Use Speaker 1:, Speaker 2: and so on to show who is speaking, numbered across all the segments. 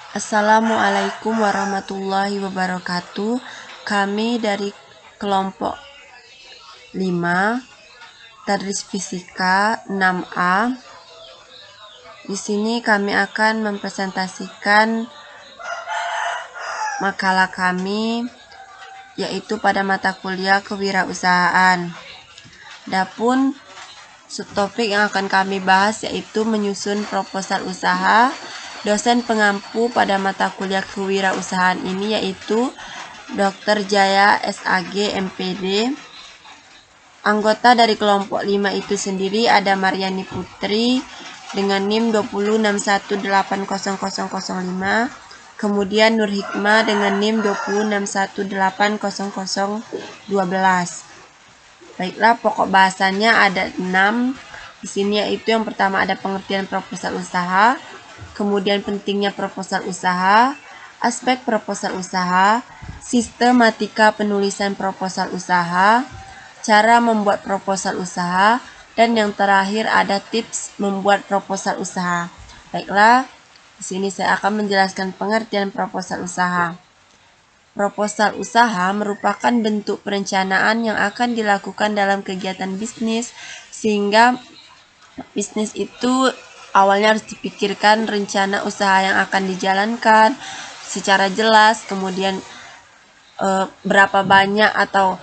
Speaker 1: Assalamualaikum warahmatullahi wabarakatuh. Kami dari kelompok 5, Tadris Fisika 6A. Di sini kami akan mempresentasikan makalah kami, yaitu pada mata kuliah kewirausahaan. Adapun subtopik yang akan kami bahas yaitu menyusun proposal usaha. Dosen pengampu pada mata kuliah kewirausahaan ini yaitu Dr. Jaya SAG MPD. Anggota dari kelompok 5 itu sendiri ada Mariani Putri dengan NIM 2061800005, kemudian Nur Hikmah dengan NIM 2061800012. Baiklah, pokok bahasannya ada 6 di sini, yaitu yang pertama ada pengertian proposal usaha, kemudian pentingnya proposal usaha, aspek proposal usaha, sistematika penulisan proposal usaha, cara membuat proposal usaha, dan yang terakhir ada tips membuat proposal usaha. Baiklah, di sini saya akan menjelaskan pengertian proposal usaha. Proposal usaha merupakan bentuk perencanaan yang akan dilakukan dalam kegiatan bisnis, sehingga bisnis itu awalnya harus dipikirkan rencana usaha yang akan dijalankan secara jelas, kemudian berapa banyak atau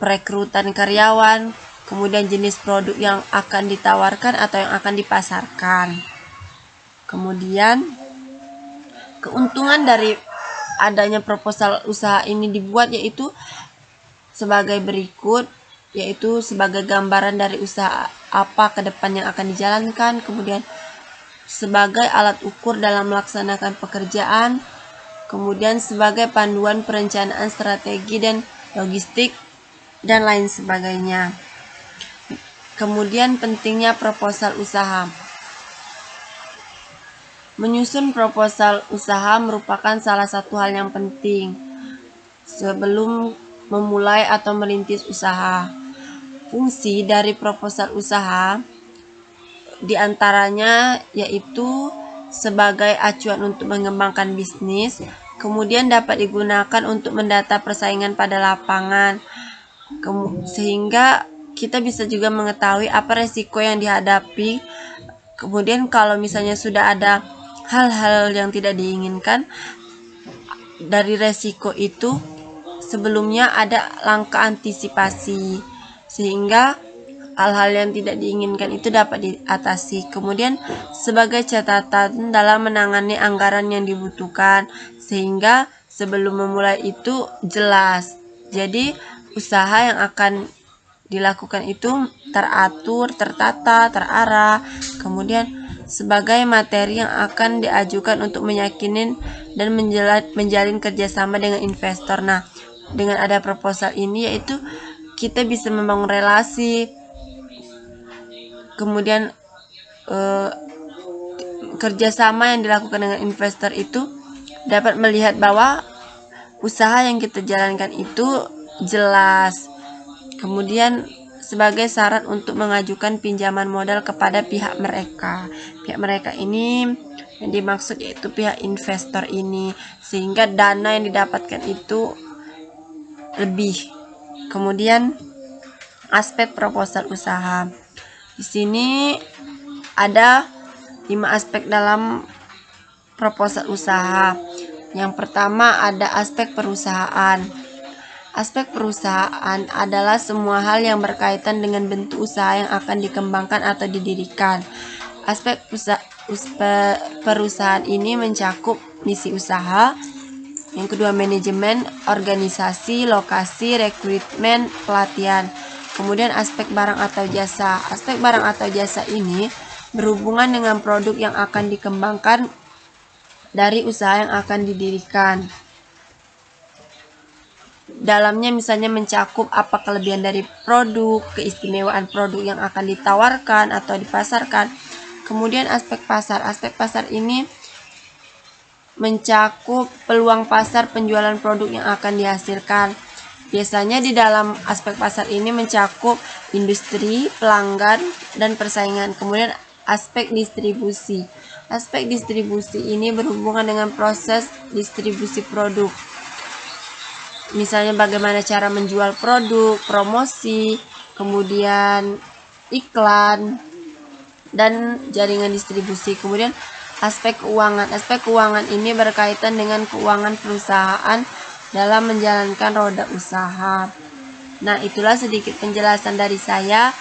Speaker 1: perekrutan karyawan, kemudian jenis produk yang akan ditawarkan atau yang akan dipasarkan. Kemudian keuntungan dari adanya proposal usaha ini dibuat yaitu sebagai berikut, yaitu sebagai gambaran dari usaha apa ke depan yang akan dijalankan, kemudian sebagai alat ukur dalam melaksanakan pekerjaan, kemudian sebagai panduan perencanaan strategi dan logistik, dan lain sebagainya. Kemudian pentingnya proposal usaha. Menyusun proposal usaha merupakan salah satu hal yang penting sebelum memulai atau merintis usaha. Fungsi dari proposal usaha diantaranya yaitu sebagai acuan untuk mengembangkan bisnis, kemudian dapat digunakan untuk mendata persaingan pada lapangan, sehingga kita bisa juga mengetahui apa resiko yang dihadapi. Kemudian kalau misalnya sudah ada hal-hal yang tidak diinginkan dari resiko itu, sebelumnya ada langkah antisipasi sehingga hal-hal yang tidak diinginkan itu dapat diatasi. Kemudian sebagai catatan dalam menangani anggaran yang dibutuhkan, sehingga sebelum memulai itu jelas. Jadi usaha yang akan dilakukan itu teratur, tertata, terarah. Kemudian sebagai materi yang akan diajukan untuk meyakinin dan menjalin kerjasama dengan investor. Nah, dengan ada proposal ini yaitu kita bisa membangun relasi, kemudian kerjasama yang dilakukan dengan investor itu dapat melihat bahwa usaha yang kita jalankan itu jelas. Kemudian sebagai syarat untuk mengajukan pinjaman modal kepada pihak mereka. Pihak mereka ini yang dimaksud yaitu pihak investor ini, sehingga dana yang didapatkan itu lebih. Kemudian aspek proposal usaha. Di sini ada 5 aspek dalam proposal usaha. Yang pertama ada aspek perusahaan. Aspek perusahaan adalah semua hal yang berkaitan dengan bentuk usaha yang akan dikembangkan atau didirikan. Aspek perusahaan ini mencakup misi usaha, yang kedua manajemen, organisasi, lokasi, rekrutmen, pelatihan. Kemudian aspek barang atau jasa. Aspek barang atau jasa ini berhubungan dengan produk yang akan dikembangkan dari usaha yang akan didirikan. Dalamnya misalnya mencakup apa kelebihan dari produk, keistimewaan produk yang akan ditawarkan atau dipasarkan. Kemudian aspek pasar. Aspek pasar ini mencakup peluang pasar penjualan produk yang akan dihasilkan. Biasanya di dalam aspek pasar ini mencakup industri, pelanggan, dan persaingan. Kemudian aspek distribusi. Aspek distribusi ini berhubungan dengan proses distribusi produk. Misalnya bagaimana cara menjual produk, promosi, kemudian iklan, dan jaringan distribusi. Kemudian aspek keuangan. Aspek keuangan ini berkaitan dengan keuangan perusahaan dalam menjalankan roda usaha. Nah, itulah sedikit penjelasan dari saya.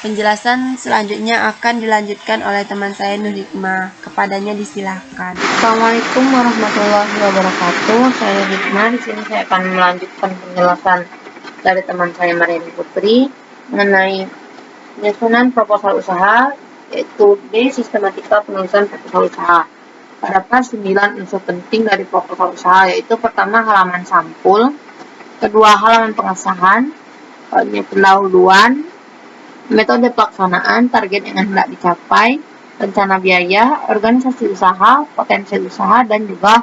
Speaker 1: Penjelasan selanjutnya akan dilanjutkan oleh teman saya Nur Hikmah. Kepadanya disilahkan.
Speaker 2: Assalamualaikum warahmatullahi wabarakatuh. Saya Nur Hikmah. Di sini saya akan melanjutkan penjelasan dari teman saya Mariani Putri mengenai penyusunan proposal usaha, yaitu B. Sistematika penulisan proposal usaha. Terdapat 9 unsur penting dari proposal usaha, yaitu pertama halaman sampul, kedua halaman pengesahan, pendahuluan, metode pelaksanaan, target yang hendak dicapai, rencana biaya, organisasi usaha, potensi usaha, dan juga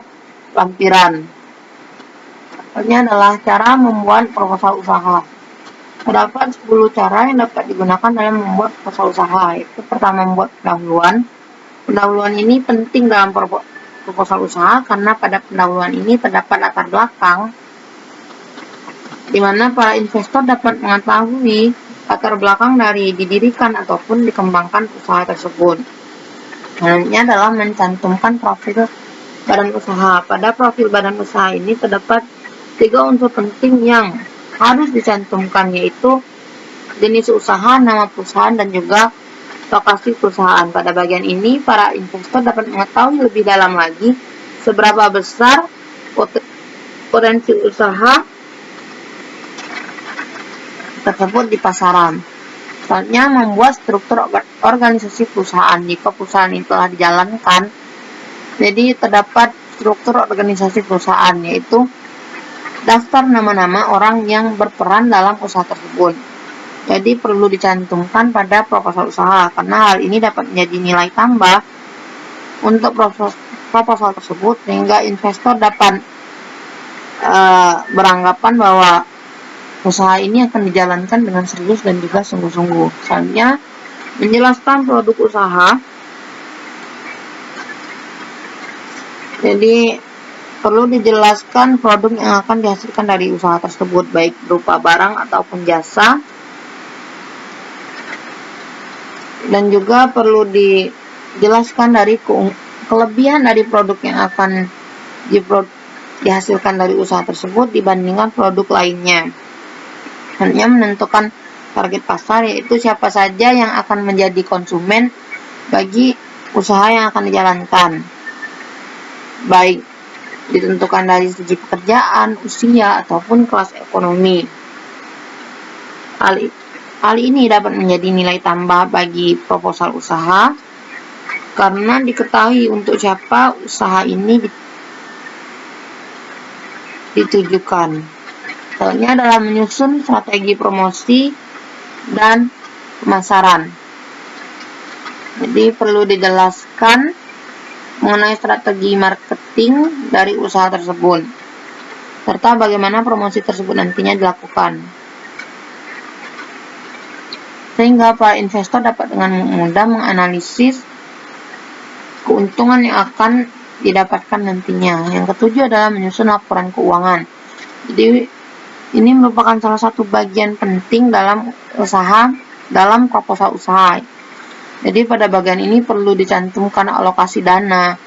Speaker 2: lampiran. Ini adalah cara membuat proposal usaha. Terdapat 10 cara yang dapat digunakan dalam membuat proposal usaha, yaitu pertama membuat pendahuluan. Pendahuluan ini penting dalam proposal usaha karena pada pendahuluan ini terdapat latar belakang di mana para investor dapat mengetahui latar belakang dari didirikan ataupun dikembangkan usaha tersebut. Selanjutnya adalah mencantumkan profil badan usaha. Pada profil badan usaha ini terdapat 3 unsur penting yang harus dicantumkan, yaitu jenis usaha, nama perusahaan, dan juga lokasi perusahaan. Pada bagian ini, para investor dapat mengetahui lebih dalam lagi seberapa besar potensi usaha tersebut di pasaran. Selanjutnya, membuat struktur organisasi perusahaan. Jika perusahaan itu telah dijalankan, jadi terdapat struktur organisasi perusahaan, yaitu daftar nama-nama orang yang berperan dalam usaha tersebut. Jadi perlu dicantumkan pada proposal usaha, karena hal ini dapat menjadi nilai tambah untuk proposal tersebut, sehingga investor dapat beranggapan bahwa usaha ini akan dijalankan dengan serius dan juga sungguh-sungguh. Selanjutnya, menjelaskan produk usaha. Jadi, perlu dijelaskan produk yang akan dihasilkan dari usaha tersebut, baik berupa barang ataupun jasa. Dan juga perlu dijelaskan dari kelebihan dari produk yang akan dihasilkan dari usaha tersebut dibandingkan produk lainnya. Hanya menentukan target pasar, yaitu siapa saja yang akan menjadi konsumen bagi usaha yang akan dijalankan, baik ditentukan dari segi pekerjaan, usia, ataupun kelas ekonomi. Hal ini dapat menjadi nilai tambah bagi proposal usaha karena diketahui untuk siapa usaha ini ditujukan. Selanjutnya adalah menyusun strategi promosi dan pemasaran. Jadi perlu dijelaskan mengenai strategi marketing dari usaha tersebut, serta bagaimana promosi tersebut nantinya dilakukan, sehingga para investor dapat dengan mudah menganalisis keuntungan yang akan didapatkan nantinya. Yang ketujuh adalah menyusun laporan keuangan. Jadi ini merupakan salah satu bagian penting dalam proposal usaha. Jadi pada bagian ini perlu dicantumkan alokasi dana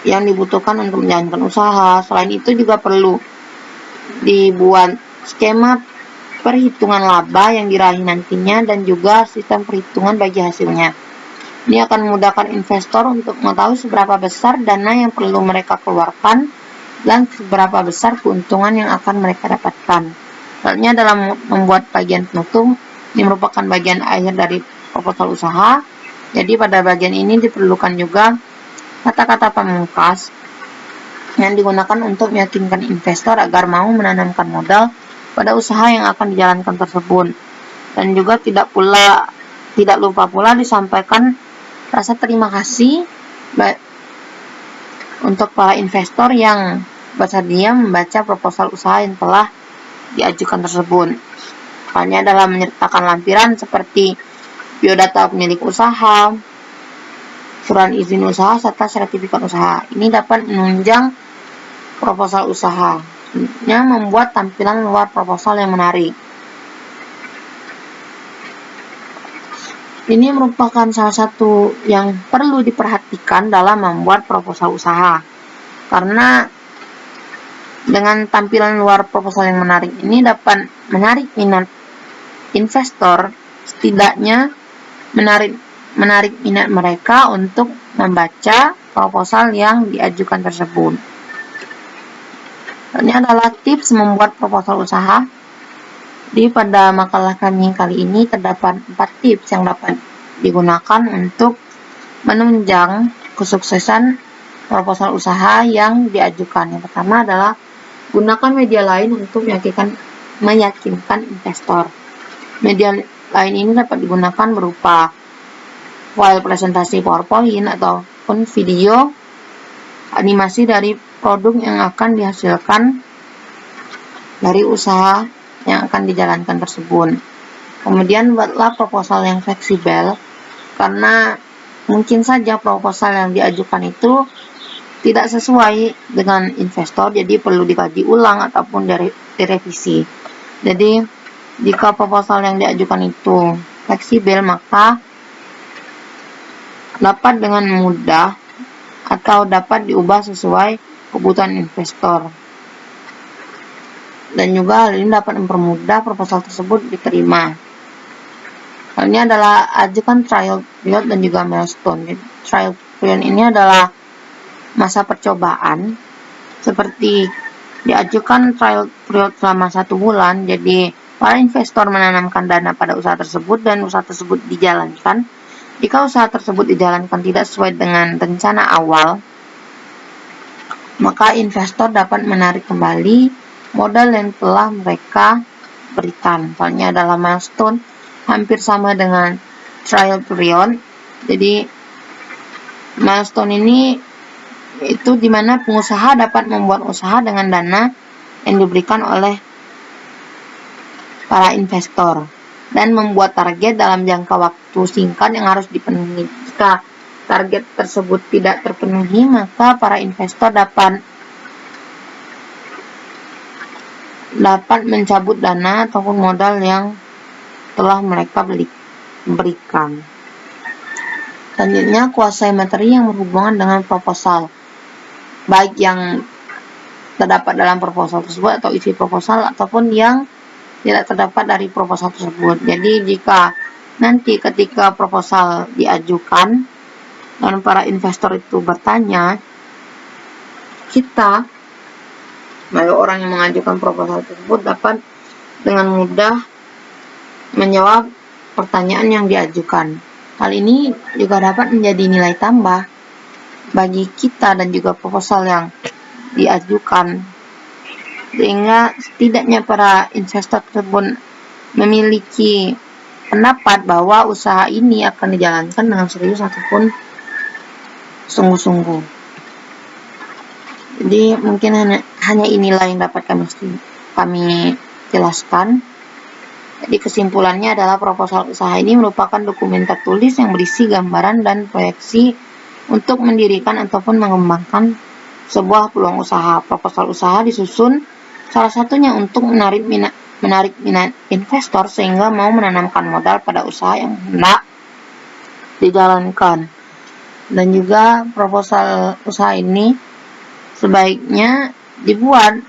Speaker 2: yang dibutuhkan untuk menjalankan usaha. Selain itu juga perlu dibuat skema perhitungan laba yang diraih nantinya dan juga sistem perhitungan bagi hasilnya. Ini akan memudahkan investor untuk mengetahui seberapa besar dana yang perlu mereka keluarkan dan seberapa besar keuntungan yang akan mereka dapatkan. Selanjutnya dalam membuat bagian penutup, ini merupakan bagian akhir dari proposal usaha. Jadi pada bagian ini diperlukan juga kata-kata pamungkas yang digunakan untuk meyakinkan investor agar mau menanamkan modal pada usaha yang akan dijalankan tersebut. Dan juga tidak lupa pula disampaikan rasa terima kasih untuk para investor yang bersedia membaca proposal usaha yang telah diajukan tersebut. Hanya adalah menyertakan lampiran seperti biodata pemilik usaha, surat izin usaha, serta sertifikat usaha. Ini dapat menunjang proposal usaha. Selanjutnya, membuat tampilan luar proposal yang menarik. Ini merupakan salah satu yang perlu diperhatikan dalam membuat proposal usaha. Karena dengan tampilan luar proposal yang menarik ini dapat menarik minat investor, setidaknya menarik minat mereka untuk membaca proposal yang diajukan tersebut. Ini adalah tips membuat proposal usaha. Di pada makalah kami kali ini terdapat 4 tips yang dapat digunakan untuk menunjang kesuksesan proposal usaha yang diajukan. Yang pertama adalah gunakan media lain untuk meyakinkan investor. Media lain ini dapat digunakan berupa file presentasi PowerPoint ataupun video animasi dari produk yang akan dihasilkan dari usaha yang akan dijalankan tersebut. Kemudian buatlah proposal yang fleksibel, karena mungkin saja proposal yang diajukan itu tidak sesuai dengan investor, jadi perlu dikaji ulang ataupun direvisi. Jadi jika proposal yang diajukan itu fleksibel, maka dapat dengan mudah atau dapat diubah sesuai kebutuhan investor. Dan juga hal ini dapat mempermudah proposal tersebut diterima. Hal ini adalah ajukan trial period dan juga milestone. Jadi, trial period ini adalah masa percobaan, seperti diajukan trial period selama 1 bulan. Jadi para investor menanamkan dana pada usaha tersebut dan usaha tersebut dijalankan. Jika usaha tersebut dijalankan tidak sesuai dengan rencana awal, maka investor dapat menarik kembali modal yang telah mereka berikan. Soalnya adalah milestone, hampir sama dengan trial period. Jadi milestone ini itu dimana pengusaha dapat membuat usaha dengan dana yang diberikan oleh para investor dan membuat target dalam jangka waktu singkat yang harus dipenuhi. Jika target tersebut tidak terpenuhi, maka para investor dapat mencabut dana ataupun modal yang telah mereka berikan. Selanjutnya, kuasai materi yang berhubungan dengan proposal, baik yang terdapat dalam proposal tersebut atau isi proposal ataupun yang tidak terdapat dari proposal tersebut. Jadi jika nanti ketika proposal diajukan dan para investor itu bertanya, kita sebagai orang yang mengajukan proposal tersebut dapat dengan mudah menjawab pertanyaan yang diajukan. Hal ini juga dapat menjadi nilai tambah bagi kita dan juga proposal yang diajukan, sehingga setidaknya para investor tersebut memiliki pendapat bahwa usaha ini akan dijalankan dengan serius ataupun sungguh-sungguh. Jadi mungkin hanya inilah yang dapat kami jelaskan. Jadi kesimpulannya adalah proposal usaha ini merupakan dokumen tertulis yang berisi gambaran dan proyeksi untuk mendirikan ataupun mengembangkan sebuah peluang usaha. Proposal usaha disusun salah satunya untuk menarik minat investor sehingga mau menanamkan modal pada usaha yang hendak dijalankan. Dan juga proposal usaha ini sebaiknya dibuat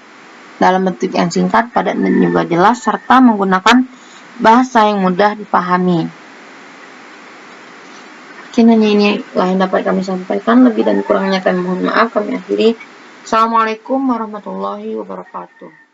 Speaker 2: dalam bentuk yang singkat, padat, dan juga jelas, serta menggunakan bahasa yang mudah dipahami. Mungkin hanya ini yang dapat kami sampaikan. Lebih dan kurangnya kami mohon maaf. Kami akhiri. Assalamualaikum warahmatullahi wabarakatuh.